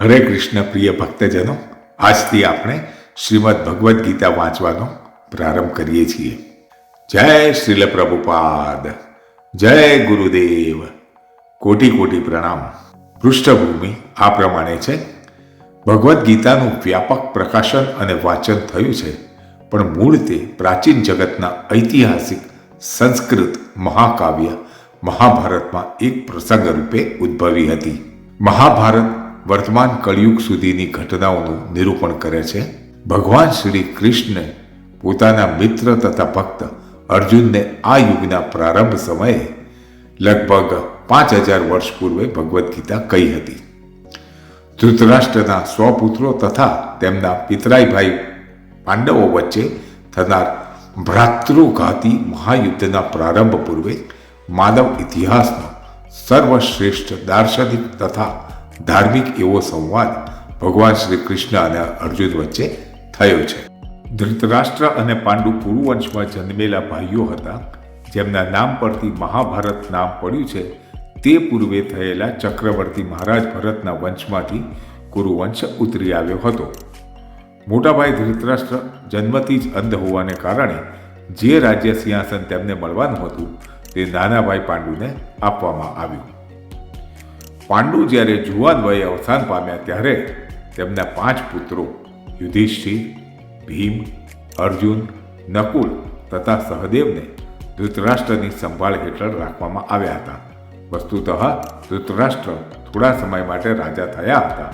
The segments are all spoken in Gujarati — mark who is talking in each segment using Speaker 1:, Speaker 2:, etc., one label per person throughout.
Speaker 1: હરે કૃષ્ણ પ્રિય ભક્તજનો, આજથી આપણે શ્રીમદ ભગવદ્ ગીતા વાંચવાનો પ્રારંભ કરીએ છીએ. જય શ્રીલ પ્રભુપાદ, જય ગુરુદેવ, કોટી કોટી પ્રણામ. પૃષ્ઠભૂમિ આ પ્રમાણે છે. ભગવદ્ ગીતાનું વ્યાપક પ્રકાશન અને વાંચન થયું છે, પણ મૂળ તે પ્રાચીન જગતના ઐતિહાસિક સંસ્કૃત મહાકાવ્ય મહાભારતમાં એક પ્રસંગ રૂપે ઉદ્ભવી હતી. મહાભારત વર્તમાન કળિયુગ સુધીની ઘટનાઓનું નિરૂપણ કરે છે. ભગવાન શ્રી કૃષ્ણ પોતાના મિત્ર તથા ભક્ત અર્જુનને આ યુગના પ્રારંભ સમયે લગભગ 5000 વર્ષ પૂર્વે ભગવદ્ ગીતા કહી હતી. ધૃતરાષ્ટ્રના સ્વપુત્રો તથા તેમના પિતરાઈ ભાઈ પાંડવો વચ્ચે થનાર ભ્રાતૃઘાતી મહાયુદ્ધના પ્રારંભ પૂર્વે માનવ ઇતિહાસનો સર્વશ્રેષ્ઠ દાર્શનિક તથા ધાર્મિક એવો સંવાદ ભગવાન શ્રી કૃષ્ણ અને અર્જુન વચ્ચે થયો છે. ધૃતરાષ્ટ્ર અને પાંડુ કુરુવંશમાં જન્મેલા ભાઈઓ હતા, જેમના નામ પરથી મહાભારત નામ પડ્યું છે. તે પૂર્વે થયેલા ચક્રવર્તી મહારાજ ભરતના વંશમાંથી કુરુવંશ ઉતરી આવ્યો હતો. મોટાભાઈ ધૃતરાષ્ટ્ર જન્મથી જ અંધ હોવાને કારણે જે રાજ્ય સિંહાસન તેમને મળવાનું હતું તે નાના ભાઈ પાંડુને આપવામાં આવ્યું. પાંડુ જ્યારે જુવાન વયે અવસાન પામ્યા ત્યારે તેમના 5 પુત્રો યુધિષ્ઠિર, ભીમ, અર્જુન, નકુલ તથા સહદેવને ધૃતરાષ્ટ્રની સંભાળ હેઠળ રાખવામાં આવ્યા હતા. વસ્તુતઃ ધૃતરાષ્ટ્ર થોડા સમય માટે રાજા થયા હતા.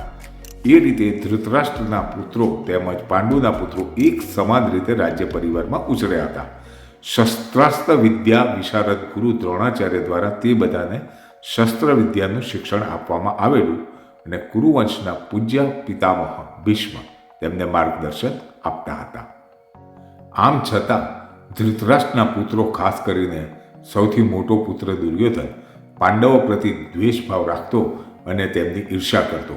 Speaker 1: એ રીતે ધૃતરાષ્ટ્રના પુત્રો તેમજ પાંડુના પુત્રો એક સમાન રીતે રાજ્ય પરિવારમાં ઉછર્યા હતા. શસ્ત્રાસ્ત્ર વિદ્યા વિશારદ ગુરુ દ્રોણાચાર્ય દ્વારા તે બધાને શસ્ત્ર વિદ્યાનું શિક્ષણ આપવામાં આવેલું અને કુરુવંશના પૂજ્ય પિતામહ ભીષ્મ તેમને માર્ગદર્શન આપતા હતા. આમ છતાં ધૃતરાષ્ટ્રના પુત્રો, ખાસ કરીને સૌથી મોટો પુત્ર દુર્યોધન, પાંડવો પ્રતિ દ્વેષભાવ રાખતો અને તેમની ઈર્ષા કરતો.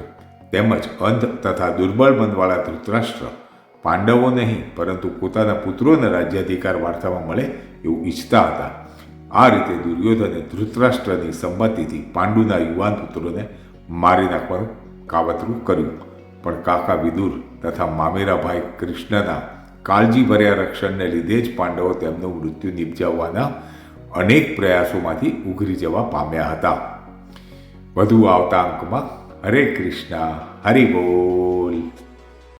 Speaker 1: તેમજ અંધ તથા દુર્બળ મનવાળા ધૃતરાષ્ટ્ર પાંડવો નહીં પરંતુ પોતાના પુત્રોને રાજ્યાધિકાર વારસામાં મળે એવું ઈચ્છતા હતા. આ રીતે દુર્યોધને ધૃતરાષ્ટ્રની સંમતિથી પાંડુના યુવાન પુત્રોને મારી નાખવાનું કાવતરું કર્યું. પણ કાકા વિદુર તથા મામેરા ભાઈ કૃષ્ણના કાળજીભર્યા રક્ષણને લીધે જ પાંડવો તેમનું મૃત્યુ નિપજાવવાના અનેક પ્રયાસોમાંથી ઉઘરી જવા પામ્યા હતા. વધુ આવતા અંકમાં હરે કૃષ્ણ, હરિ બોલ.